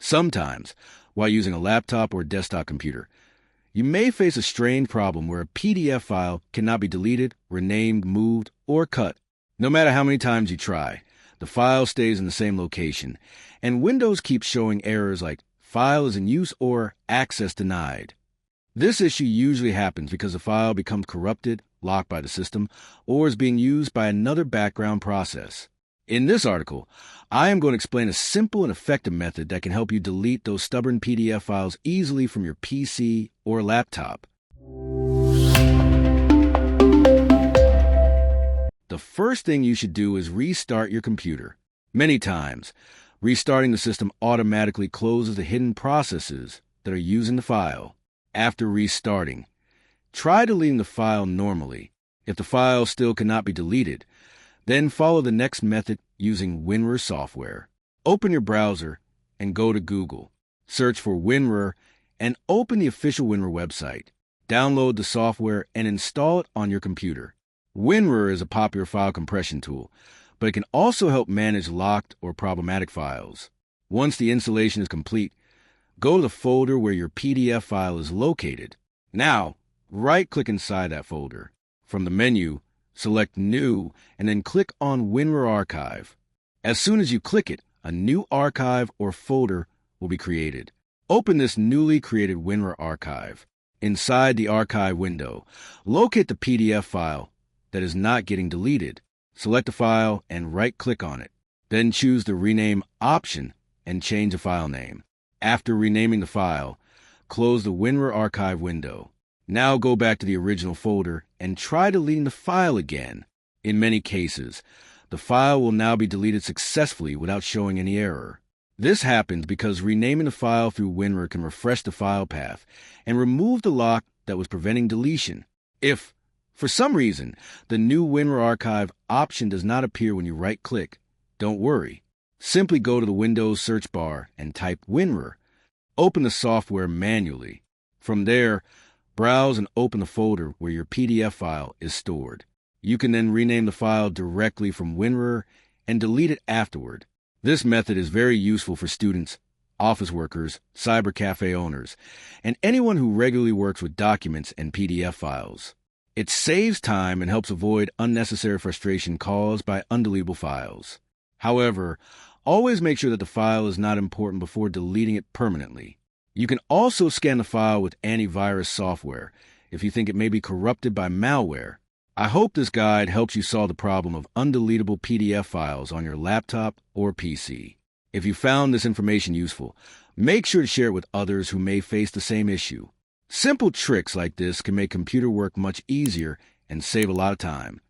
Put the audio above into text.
Sometimes, while using a laptop or desktop computer, you may face a strange problem where a PDF file cannot be deleted, renamed, moved, or cut. No matter how many times you try, the file stays in the same location, and Windows keeps showing errors like file is in use or access denied. This issue usually happens because the file becomes corrupted, locked by the system, or is being used by another background process. In this article, I am going to explain a simple and effective method that can help you delete those stubborn PDF files easily from your PC or laptop. The first thing you should do is restart your computer. Many times, restarting the system automatically closes the hidden processes that are using the file. After restarting, try deleting the file normally. If the file still cannot be deleted, then follow the next method using WinRAR software. Open your browser and go to Google. Search for WinRAR and open the official WinRAR website. Download the software and install it on your computer. WinRAR is a popular file compression tool, but it can also help manage locked or problematic files. Once the installation is complete, go to the folder where your PDF file is located. Now, right-click inside that folder. From the menu, select New, and then click on WinRAR Archive. As soon as you click it, a new archive or folder will be created. Open this newly created WinRAR archive. Inside the archive window, locate the PDF file that is not getting deleted. Select the file and right-click on it. Then choose the Rename option and change the file name. After renaming the file, close the WinRAR archive window. Now go back to the original folder and try deleting the file again. In many cases, the file will now be deleted successfully without showing any error. This happens because renaming the file through WinRAR can refresh the file path and remove the lock that was preventing deletion. If, for some reason, the new WinRAR archive option does not appear when you right-click, don't worry. Simply go to the Windows search bar and type WinRAR. Open the software manually. From there, browse and open the folder where your PDF file is stored. You can then rename the file directly from WinRAR and delete it afterward. This method is very useful for students, office workers, cyber cafe owners, and anyone who regularly works with documents and PDF files. It saves time and helps avoid unnecessary frustration caused by undeletable files. However, always make sure that the file is not important before deleting it permanently. You can also scan the file with antivirus software if you think it may be corrupted by malware. I hope this guide helps you solve the problem of undeletable PDF files on your laptop or PC. If you found this information useful, make sure to share it with others who may face the same issue. Simple tricks like this can make computer work much easier and save a lot of time.